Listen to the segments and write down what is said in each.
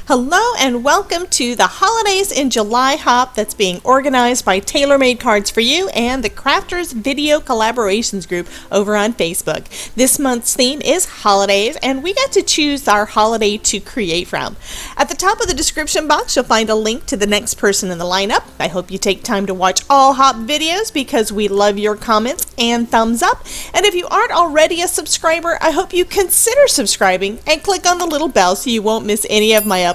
Hello and welcome to the Holidays in July Hop that's being organized by TaylormadeCards4U and the Crafters Video Collaborations group over on Facebook. This month's theme is holidays, and we get to choose our holiday to create from. At the top of the description box, you'll find a link to the next person in the lineup. I hope you take time to watch all Hop videos because we love your comments and thumbs up. And if you aren't already a subscriber, I hope you consider subscribing and click on the little bell so you won't miss any of my uploads.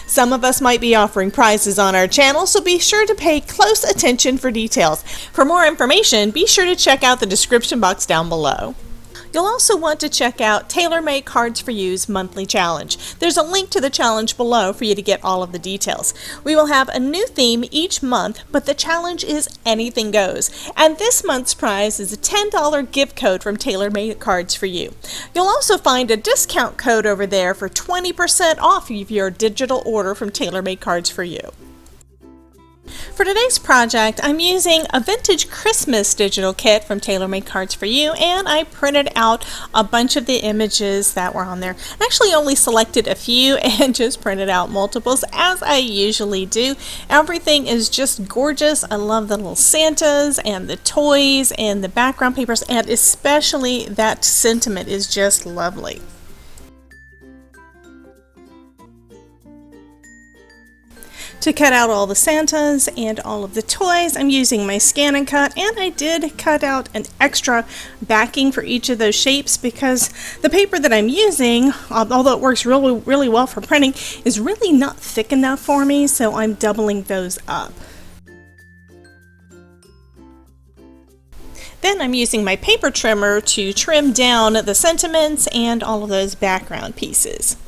Some of us might be offering prizes on our channel, so be sure to pay close attention for details. For more information, be sure to check out the description box down below. You'll also want to check out TaylormadeCards4U's monthly challenge. There's a link to the challenge below for you to get all of the details. We will have a new theme each month, but the challenge is anything goes. And this month's prize is a $10 gift code from TaylormadeCards4U. You'll also find a discount code over there for 20% off of your digital order from TaylormadeCards4U. For today's project, I'm using a vintage Christmas digital kit from TaylormadeCards4U, and I printed out a bunch of the images that were on there. I actually only selected a few and just printed out multiples as I usually do. Everything is just gorgeous. I love the little Santas and the toys and the background papers, and especially that sentiment is just lovely. To cut out all the Santas and all of the toys, I'm using my Scan and Cut, and I did cut out an extra backing for each of those shapes because the paper that I'm using, although it works really well for printing, is really not thick enough for me, so I'm doubling those up. Then I'm using my paper trimmer to trim down the sentiments and all of those background pieces.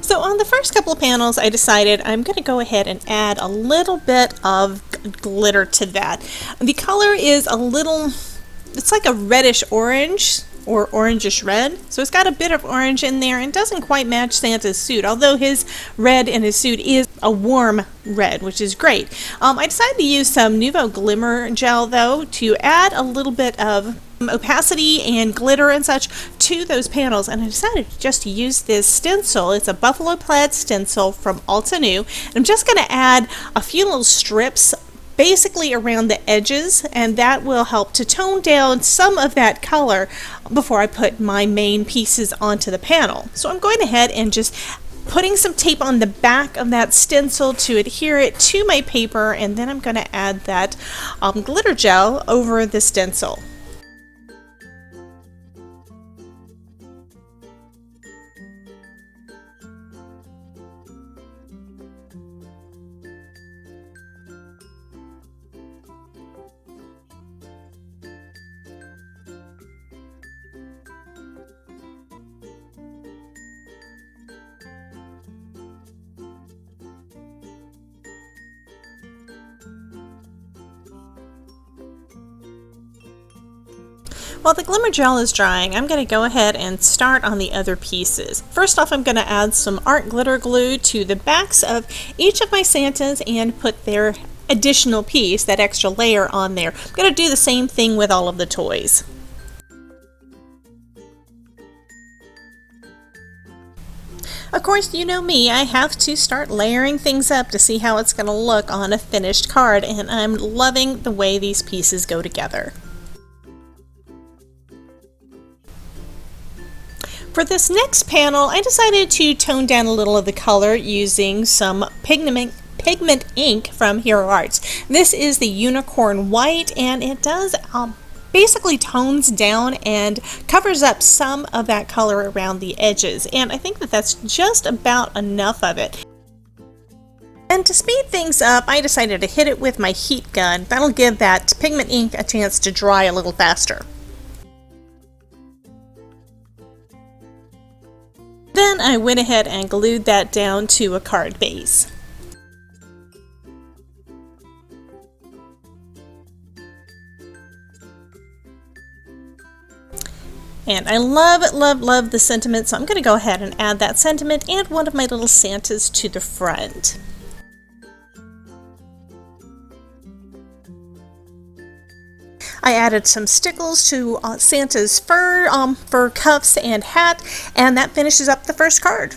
So on the first couple of panels, I decided I'm going to go ahead and add a little bit of glitter to that. The color is it's like a reddish orange or orangish red. So it's got a bit of orange in there and doesn't quite match Santa's suit, although his red in his suit is a warm red, which is great. I decided to use some Nouveau Glimmer Gel though to add a little bit of opacity and glitter and such to those panels, and I decided just to use this stencil. It's a buffalo plaid stencil from Altenew, and I'm just going to add a few little strips basically around the edges, and that will help to tone down some of that color before I put my main pieces onto the panel. So I'm going ahead and just putting some tape on the back of that stencil to adhere it to my paper, and then I'm going to add that glitter gel over the stencil. While the glimmer gel is drying, I'm going to go ahead and start on the other pieces. First off, I'm going to add some art glitter glue to the backs of each of my Santas and put their additional piece, that extra layer, on there. I'm going to do the same thing with all of the toys. Of course, you know me, I have to start layering things up to see how it's going to look on a finished card, and I'm loving the way these pieces go together. For this next panel, I decided to tone down a little of the color using some pigment ink from Hero Arts. This is the Unicorn White, and it does basically tones down and covers up some of that color around the edges, and I think that that's just about enough of it. And to speed things up, I decided to hit it with my heat gun. That'll give that pigment ink a chance to dry a little faster. Then I went ahead and glued that down to a card base. And I love the sentiment, so I'm going to go ahead and add that sentiment and one of my little Santas to the front. I added some stickles to Santa's fur cuffs and hat, and that finishes up the first card.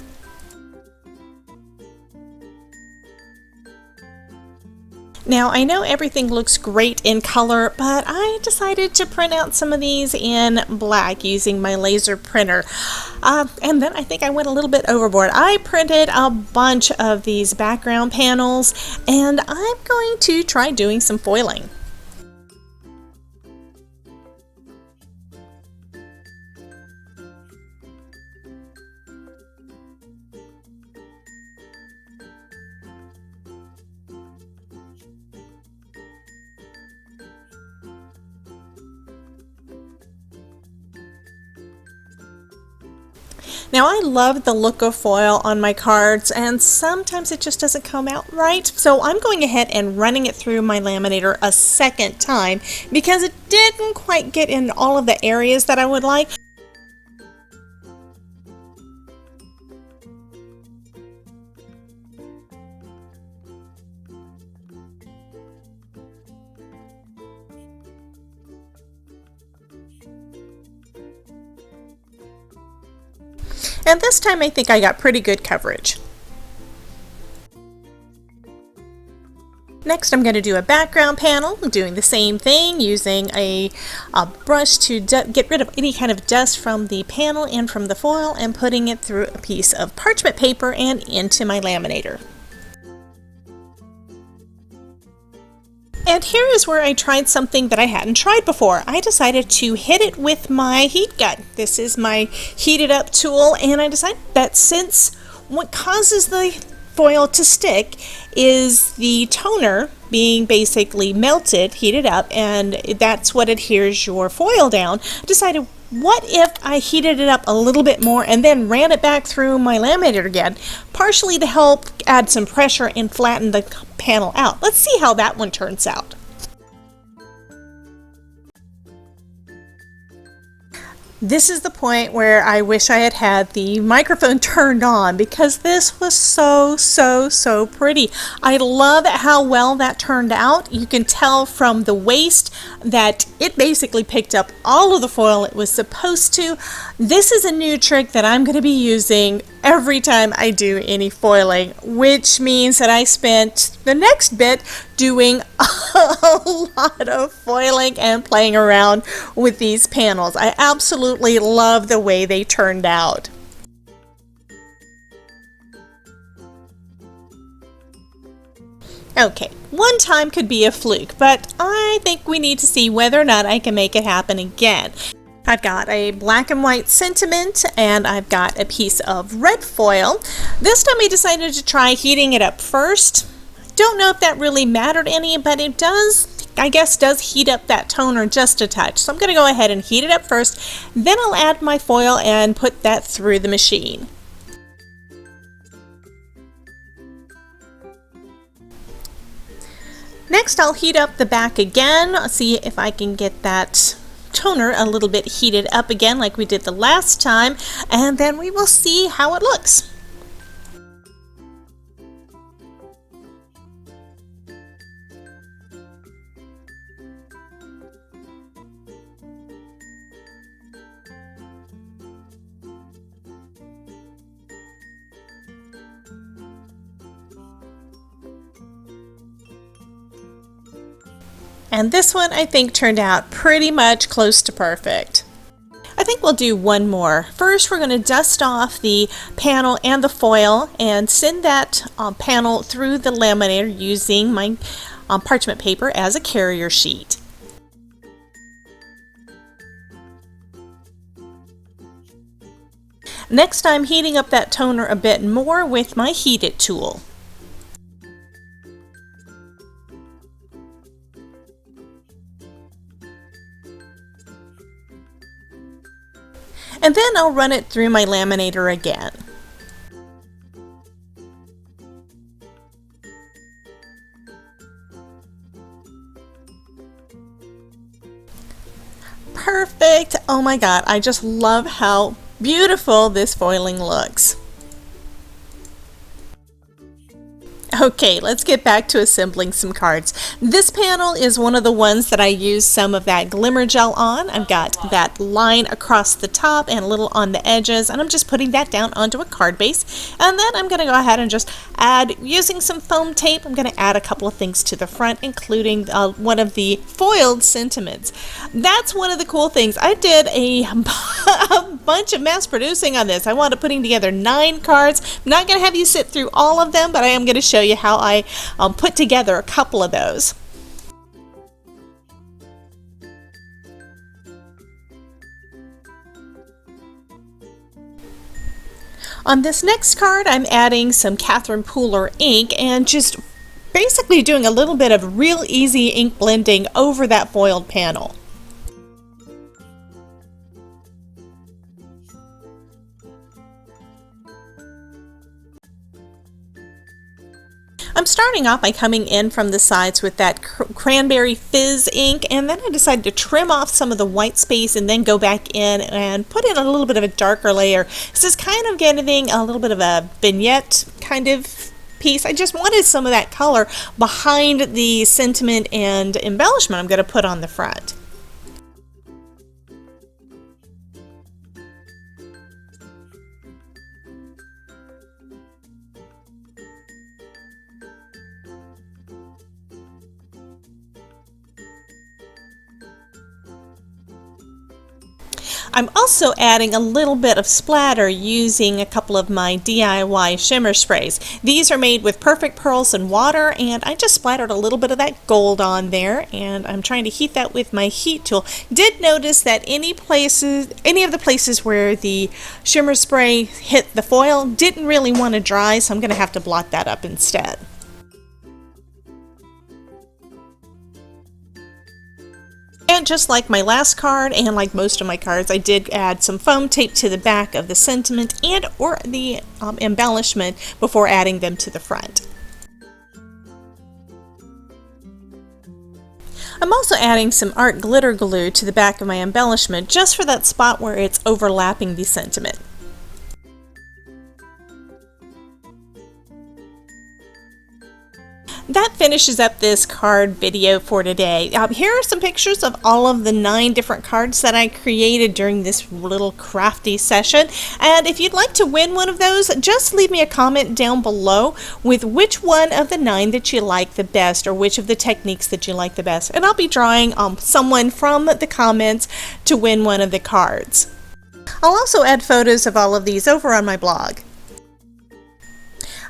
Now, I know everything looks great in color, but I decided to print out some of these in black using my laser printer. And then I think I went a little bit overboard. I printed a bunch of these background panels, and I'm going to try doing some foiling. Now, I love the look of foil on my cards, and sometimes it just doesn't come out right, so I'm going ahead and running it through my laminator a second time because it didn't quite get in all of the areas that I would like. And this time I think I got pretty good coverage. Next, I'm going to do a background panel. I'm doing the same thing using a brush to get rid of any kind of dust from the panel and from the foil, and putting it through a piece of parchment paper and into my laminator. And here is where I tried something that I hadn't tried before. I decided to hit it with my heat gun. This is my heated up tool, and I decided that since what causes the foil to stick is the toner being basically melted, heated up, and that's what adheres your foil down, I decided, what if I heated it up a little bit more and then ran it back through my laminator again, partially to help add some pressure and flatten the panel out. Let's see how that one turns out. This is the point where I wish I had had the microphone turned on, because this was so pretty. I love how well that turned out. You can tell from the waist that it basically picked up all of the foil it was supposed to. This is a new trick that I'm going to be using every time I do any foiling, which means that I spent the next bit doing a lot of foiling and playing around with these panels. I absolutely love the way they turned out. Okay, one time could be a fluke, but I think we need to see whether or not I can make it happen again. I've got a black and white sentiment, and I've got a piece of red foil. This time I decided to try heating it up first. Don't know if that really mattered any, but it does, I guess, does heat up that toner just a touch. So I'm going to go ahead and heat it up first, then I'll add my foil and put that through the machine. Next, I'll heat up the back again, see if I can get that toner a little bit heated up again like we did the last time, and then we will see how it looks. And this one I think turned out pretty much close to perfect. I think we'll do one more. First, we're going to dust off the panel and the foil and send that panel through the laminator using my parchment paper as a carrier sheet. Next, I'm heating up that toner a bit more with my heated tool. And then I'll run it through my laminator again. Perfect! Oh my god, I just love how beautiful this foiling looks. Okay, let's get back to assembling some cards. This panel is one of the ones that I use some of that glimmer gel on. I've got that line across the top and a little on the edges, and I'm just putting that down onto a card base. And then I'm going to go ahead and just add, using some foam tape, I'm going to add a couple of things to the front, including one of the foiled sentiments. That's one of the cool things. I did a bunch of mass producing on this. I wound up putting together 9 cards. I'm not going to have you sit through all of them, but I am going to show you how I put together a couple of those. On this next card, I'm adding some Catherine Pooler ink and just basically doing a little bit of real easy ink blending over that foiled panel. I'm starting off by coming in from the sides with that cranberry fizz ink, and then I decided to trim off some of the white space and then go back in and put in a little bit of a darker layer. This is kind of getting a little bit of a vignette kind of piece. I just wanted some of that color behind the sentiment and embellishment I'm going to put on the front. I'm also adding a little bit of splatter using a couple of my DIY shimmer sprays. These are made with perfect pearls and water, and I just splattered a little bit of that gold on there, and I'm trying to heat that with my heat tool. Did notice that any of the places where the shimmer spray hit the foil didn't really want to dry, so I'm going to have to blot that up instead. And just like my last card, and like most of my cards, I did add some foam tape to the back of the sentiment and or the embellishment before adding them to the front. I'm also adding some art glitter glue to the back of my embellishment just for that spot where it's overlapping the sentiment. That finishes up this card video for today. Here are some pictures of all of the 9 different cards that I created during this little crafty session. And if you'd like to win one of those, just leave me a comment down below with which one of the 9 that you like the best, or which of the techniques that you like the best. And I'll be drawing someone from the comments to win one of the cards. I'll also add photos of all of these over on my blog.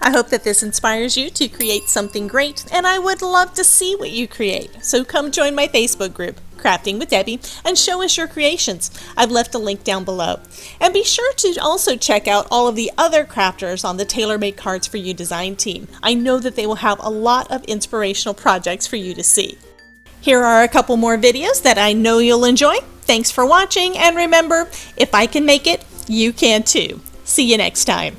I hope that this inspires you to create something great, and I would love to see what you create. So come join my Facebook group, Crafting with Debbie, and show us your creations. I've left a link down below. And be sure to also check out all of the other crafters on the TaylorMade Cards for You design team. I know that they will have a lot of inspirational projects for you to see. Here are a couple more videos that I know you'll enjoy. Thanks for watching, and remember, if I can make it, you can too. See you next time.